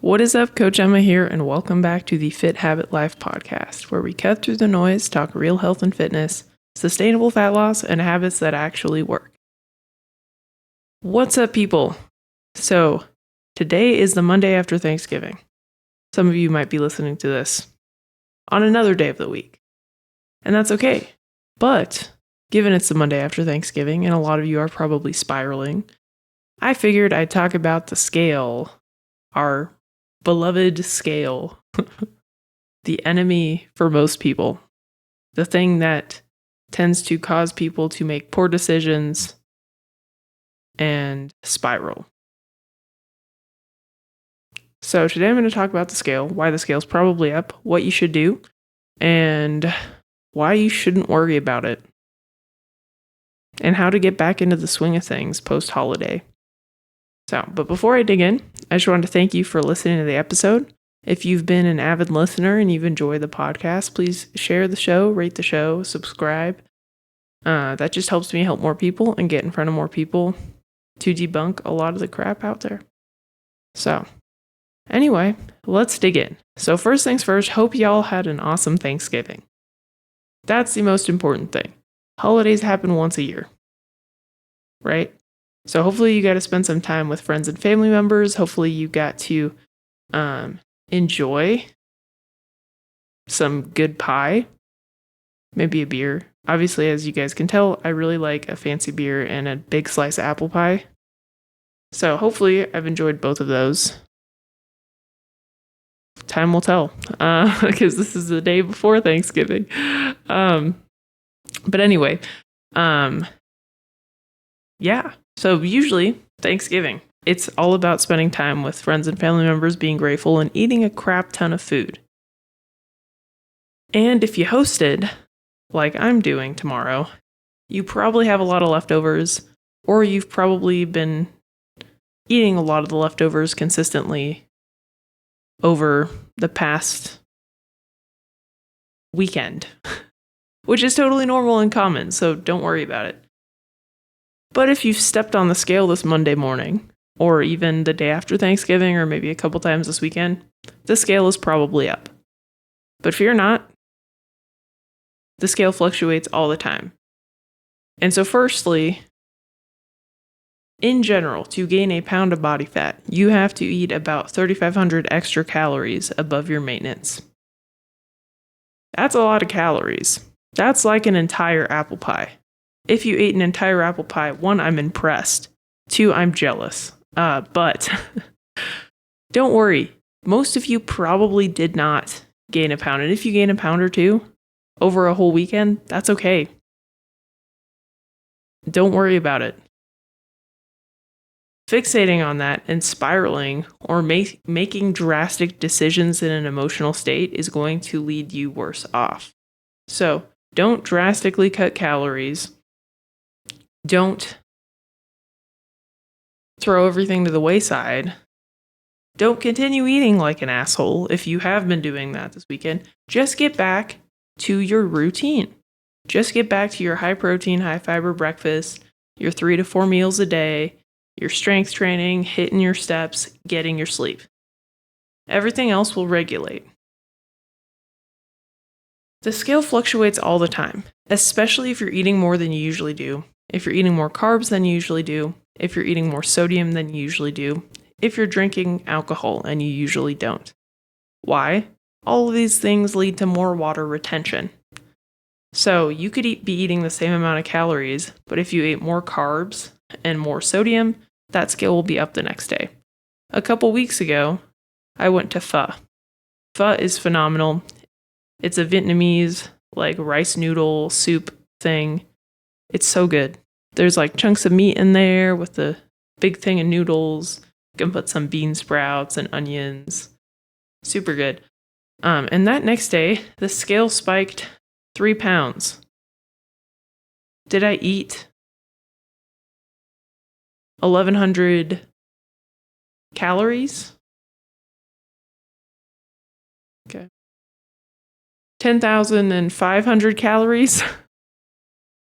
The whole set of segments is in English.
What is up? Coach Emma here, and welcome back to the Fit Habit Life podcast, where we cut through the noise, talk real health and fitness, sustainable fat loss, and habits that actually work. What's up, people? So, today is the Monday after Thanksgiving. Some of you might be listening to this on another day of the week, and that's okay. But, given it's the Monday after Thanksgiving, and a lot of you are probably spiraling, I figured I'd talk about the scale, our beloved scale, the enemy for most people, the thing that tends to cause people to make poor decisions and spiral. So today I'm going to talk about the scale, why the scale's probably up, what you should do, and why you shouldn't worry about it, and how to get back into the swing of things post-holiday. But before I dig in, I just wanted to thank you for listening to the episode. If you've been an avid listener and you've enjoyed the podcast, please share the show, rate the show, subscribe. That just helps me help more people and get in front of more people to debunk a lot of the crap out there. So, anyway, let's dig in. So first things first, hope y'all had an awesome Thanksgiving. That's the most important thing. Holidays happen once a year, right? So hopefully you got to spend some time with friends and family members. Hopefully you got to enjoy some good pie, maybe a beer. Obviously, as you guys can tell, I really like a fancy beer and a big slice of apple pie. So hopefully I've enjoyed both of those. Time will tell, because this is the day before Thanksgiving. But anyway, yeah. So usually Thanksgiving, it's all about spending time with friends and family members, being grateful, and eating a crap ton of food. And if you hosted, like I'm doing tomorrow, you probably have a lot of leftovers, or you've probably been eating a lot of the leftovers consistently over the past weekend, which is totally normal and common, so don't worry about it. But if you've stepped on the scale this Monday morning, or even the day after Thanksgiving, or maybe a couple times this weekend, the scale is probably up. But fear not, the scale fluctuates all the time. And so firstly, in general, to gain a pound of body fat, you have to eat about 3,500 extra calories above your maintenance. That's a lot of calories. That's like an entire apple pie. If you ate an entire apple pie, 1, I'm impressed. 2, I'm jealous. But don't worry. Most of you probably did not gain a pound. And if you gain a pound or two over a whole weekend, that's okay. Don't worry about it. Fixating on that and spiraling or making drastic decisions in an emotional state is going to lead you worse off. So don't drastically cut calories. Don't throw everything to the wayside. Don't continue eating like an asshole if you have been doing that this weekend. Just get back to your routine. Just get back to your high protein, high fiber breakfast, your 3 to 4 meals a day, your strength training, hitting your steps, getting your sleep. Everything else will regulate. The scale fluctuates all the time, especially if you're eating more than you usually do. If you're eating more carbs than you usually do, if you're eating more sodium than you usually do, if you're drinking alcohol and you usually don't. Why? All of these things lead to more water retention. So you could be eating the same amount of calories, but if you ate more carbs and more sodium, that scale will be up the next day. A couple weeks ago, I went to pho. Pho is phenomenal. It's a Vietnamese rice noodle soup thing. It's so good. There's chunks of meat in there with the big thing of noodles. You can put some bean sprouts and onions. Super good. And that next day, the scale spiked 3 pounds. Did I eat 1,100 calories? Okay. 10,500 calories?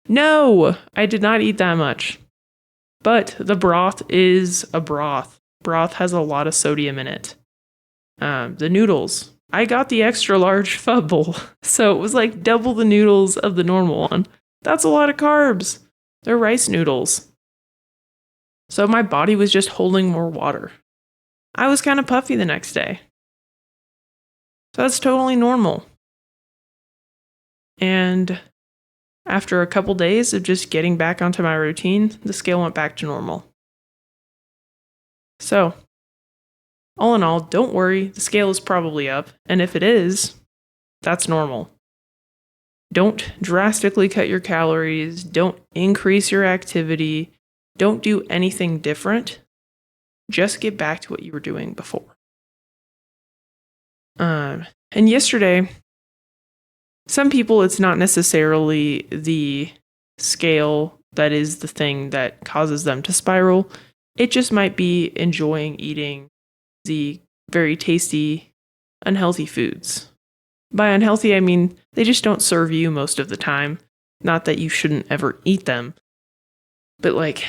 No, I did not eat that much. But the broth is a broth. Broth has a lot of sodium in it. The noodles. I got the extra large pho bowl, so it was like double the noodles of the normal one. That's a lot of carbs. They're rice noodles. So my body was just holding more water. I was kind of puffy the next day. So that's totally normal. And after a couple days of just getting back onto my routine, the scale went back to normal. So, all in all, don't worry, the scale is probably up. And if it is, that's normal. Don't drastically cut your calories. Don't increase your activity. Don't do anything different. Just get back to what you were doing before. And yesterday, some people, it's not necessarily the scale that is the thing that causes them to spiral. It just might be enjoying eating the very tasty, unhealthy foods. By unhealthy, I mean they just don't serve you most of the time. Not that you shouldn't ever eat them. But like,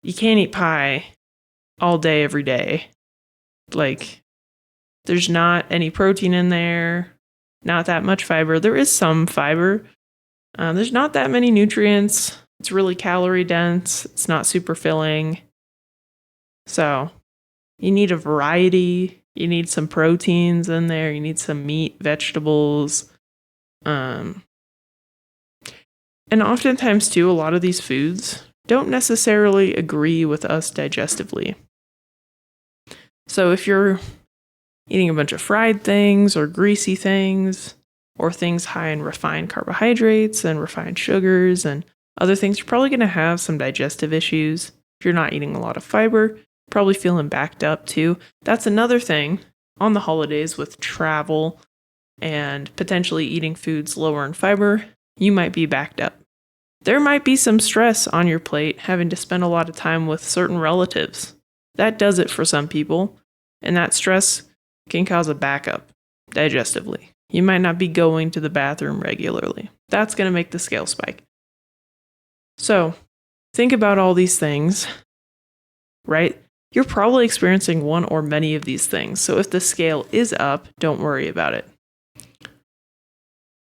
you can't eat pie all day, every day. Like, there's not any protein in there, not that much fiber. There is some fiber. There's not that many nutrients. It's really calorie dense. It's not super filling. So you need a variety. You need some proteins in there. You need some meat, vegetables. And oftentimes too, a lot of these foods don't necessarily agree with us digestively. So if you're eating a bunch of fried things or greasy things or things high in refined carbohydrates and refined sugars and other things, you're probably going to have some digestive issues. If you're not eating a lot of fiber, probably feeling backed up too. That's another thing on the holidays with travel and potentially eating foods lower in fiber, you might be backed up. There might be some stress on your plate having to spend a lot of time with certain relatives. That does it for some people, and that stress can cause a backup digestively. You might not be going to the bathroom regularly. That's going to make the scale spike. So, think about all these things, right? You're probably experiencing one or many of these things. So if the scale is up, don't worry about it.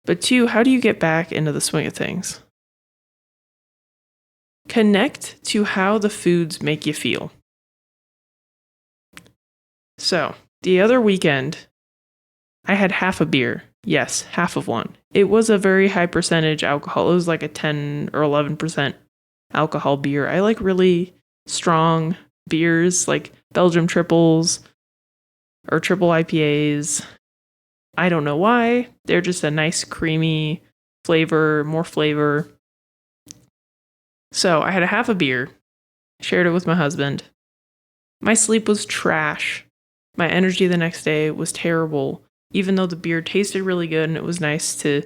But 2, how do you get back into the swing of things? Connect to how the foods make you feel. So, the other weekend, I had half a beer. Yes, half of one. It was a very high percentage alcohol. It was like a 10 or 11% alcohol beer. I like really strong beers like Belgium triples or triple IPAs. I don't know why. They're just a nice creamy flavor, more flavor. So I had a half a beer, shared it with my husband. My sleep was trash. My energy the next day was terrible, even though the beer tasted really good and it was nice to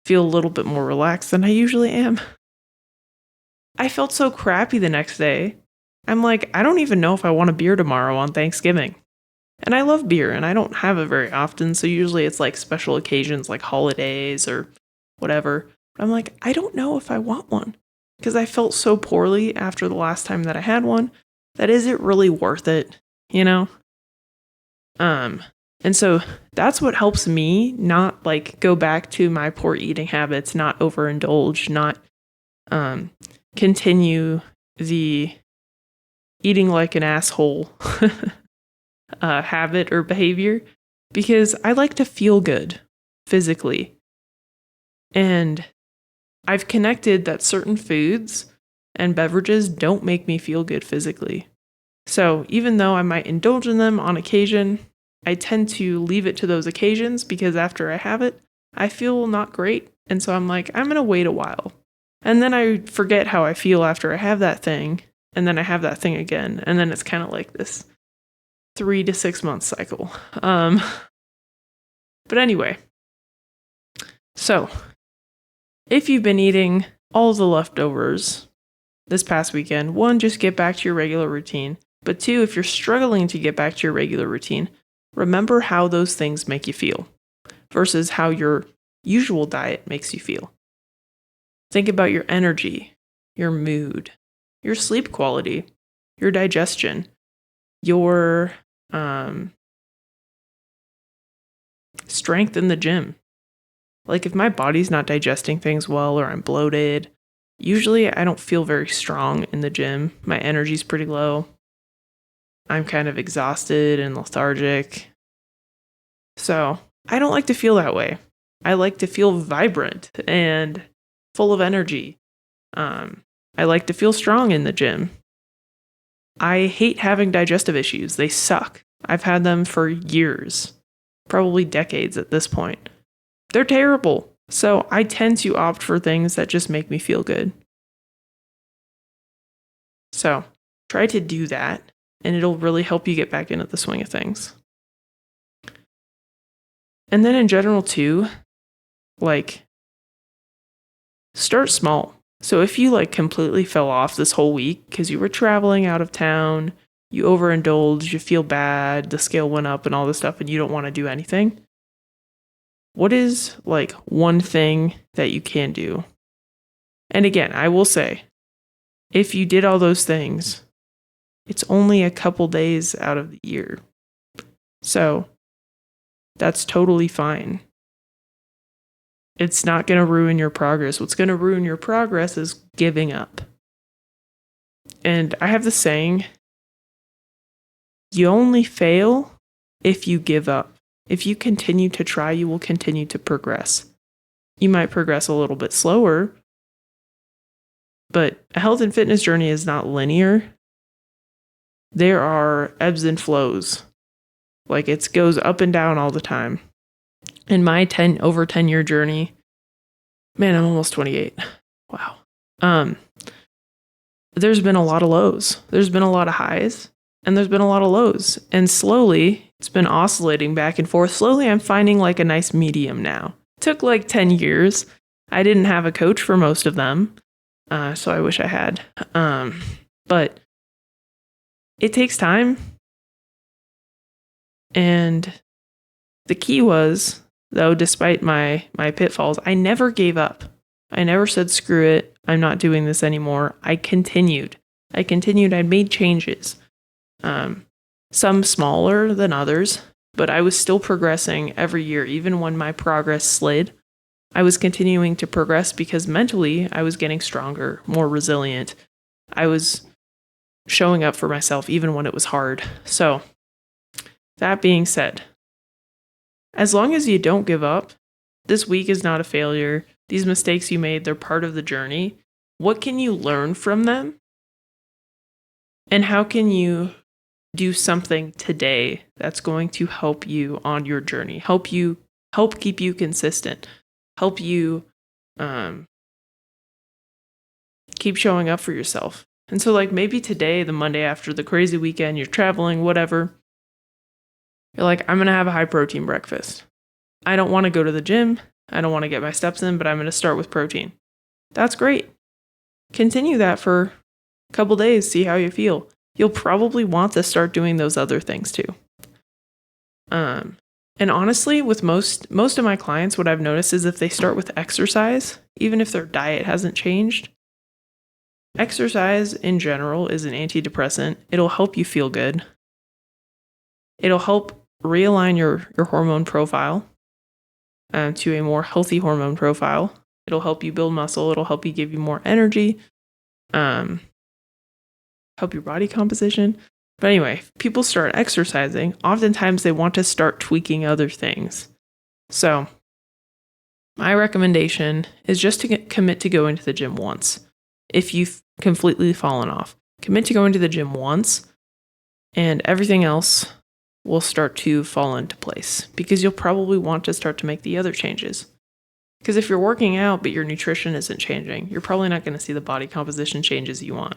feel a little bit more relaxed than I usually am. I felt so crappy the next day. I'm like, I don't even know if I want a beer tomorrow on Thanksgiving. And I love beer, and I don't have it very often, so usually it's like special occasions like holidays or whatever. But I'm like, I don't know if I want one, because I felt so poorly after the last time that I had one, that is it really worth it, you know? And so that's what helps me not like go back to my poor eating habits, not overindulge, not continue the eating like an asshole habit or behavior, because I like to feel good physically. And I've connected that certain foods and beverages don't make me feel good physically. So even though I might indulge in them on occasion, I tend to leave it to those occasions because after I have it, I feel not great. And so I'm like, I'm going to wait a while. And then I forget how I feel after I have that thing. And then I have that thing again. And then it's kind of like this 3 to 6 month cycle. But anyway, so if you've been eating all the leftovers this past weekend, 1, just get back to your regular routine. But 2, if you're struggling to get back to your regular routine, remember how those things make you feel versus how your usual diet makes you feel. Think about your energy, your mood, your sleep quality, your digestion, your strength in the gym. Like if my body's not digesting things well or I'm bloated, usually I don't feel very strong in the gym. My energy's pretty low. I'm kind of exhausted and lethargic. So I don't like to feel that way. I like to feel vibrant and full of energy. I like to feel strong in the gym. I hate having digestive issues. They suck. I've had them for years, probably decades at this point. They're terrible. So I tend to opt for things that just make me feel good. So try to do that, and it'll really help you get back into the swing of things. And then in general too, like, start small. So if you like completely fell off this whole week because you were traveling out of town, you overindulged, you feel bad, the scale went up and all this stuff, and you don't want to do anything, what is like one thing that you can do? And again, I will say, if you did all those things, it's only a couple days out of the year. So that's totally fine. It's not going to ruin your progress. What's going to ruin your progress is giving up. And I have the saying, you only fail if you give up. If you continue to try, you will continue to progress. You might progress a little bit slower, but a health and fitness journey is not linear. There are ebbs and flows. Like it goes up and down all the time. In my over 10-year journey, man, I'm almost 28. Wow. There's been a lot of lows. There's been a lot of highs, and there's been a lot of lows. And slowly, it's been oscillating back and forth. Slowly, I'm finding like a nice medium now. It took like 10 years. I didn't have a coach for most of them, so I wish I had. But it takes time. And the key was, though, despite my pitfalls, I never gave up. I never said, screw it, I'm not doing this anymore. I continued. I made changes. Some smaller than others, but I was still progressing every year. Even when my progress slid, I was continuing to progress because mentally I was getting stronger, more resilient. I was showing up for myself even when it was hard. So, that being said, as long as you don't give up, this week is not a failure. These mistakes you made, they're part of the journey. What can you learn from them? And how can you do something today that's going to help you on your journey, help keep you consistent, help you keep showing up for yourself? And so like maybe today, the Monday after the crazy weekend, you're traveling, whatever, you're like, I'm going to have a high protein breakfast. I don't want to go to the gym. I don't want to get my steps in, but I'm going to start with protein. That's great. Continue that for a couple days. See how you feel. You'll probably want to start doing those other things too. And honestly, with most of my clients, what I've noticed is if they start with exercise, even if their diet hasn't changed, exercise in general is an antidepressant. It'll help you feel good. It'll help realign your hormone profile to a more healthy hormone profile. It'll help you build muscle. It'll help you give you more energy. Help your body composition. But anyway, if people start exercising, oftentimes they want to start tweaking other things. So my recommendation is just to commit to going to the gym once. If you've completely fallen off, commit to going to the gym once, and everything else will start to fall into place because you'll probably want to start to make the other changes. Because if you're working out but your nutrition isn't changing, you're probably not going to see the body composition changes you want.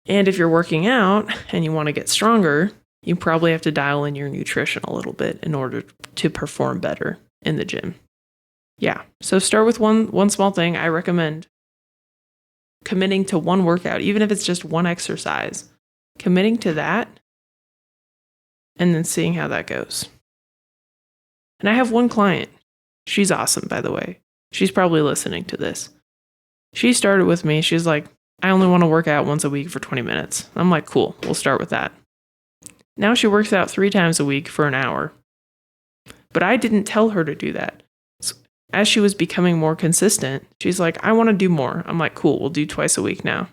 And if you're working out and you want to get stronger, you probably have to dial in your nutrition a little bit in order to perform better in the gym. Yeah, so start with one small thing. I recommend committing to one workout, even if it's just one exercise, committing to that and then seeing how that goes. And I have one client. She's awesome, by the way. She's probably listening to this. She started with me. She's like, I only want to work out once a week for 20 minutes. I'm like, cool, we'll start with that. Now she works out 3 times a week for an hour. But I didn't tell her to do that. So as she was becoming more consistent, she's like, I want to do more. I'm like, cool, we'll do twice a week now.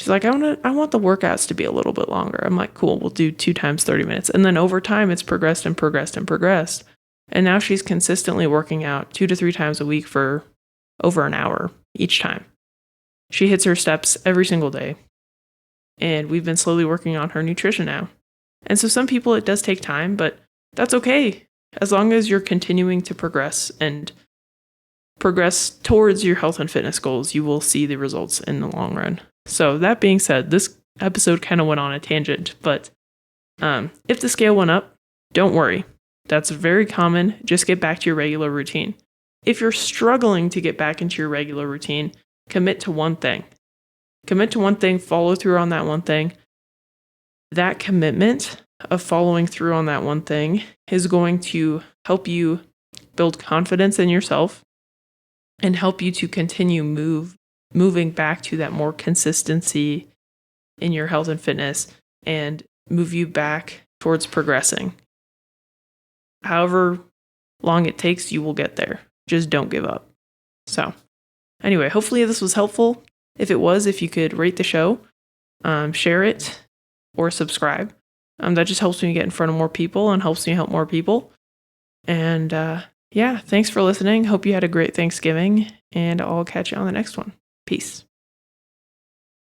She's like, I want the workouts to be a little bit longer. I'm like, cool, we'll do 2 times 30 minutes. And then over time, it's progressed and progressed and progressed. And now she's consistently working out 2 to 3 times a week for over an hour each time. She hits her steps every single day. And we've been slowly working on her nutrition now. And so some people, it does take time, but that's okay. As long as you're continuing to progress and progress towards your health and fitness goals, you will see the results in the long run. So that being said, this episode kind of went on a tangent, but if the scale went up, don't worry. That's very common. Just get back to your regular routine. If you're struggling to get back into your regular routine, commit to one thing. Commit to one thing, follow through on that one thing. That commitment of following through on that one thing is going to help you build confidence in yourself and help you to continue moving back to that more consistency in your health and fitness and move you back towards progressing. However long it takes, you will get there. Just don't give up. So anyway, hopefully this was helpful. If it was, if you could rate the show, share it, or subscribe. That just helps me get in front of more people and helps me help more people. And yeah, thanks for listening. Hope you had a great Thanksgiving, and I'll catch you on the next one. Peace.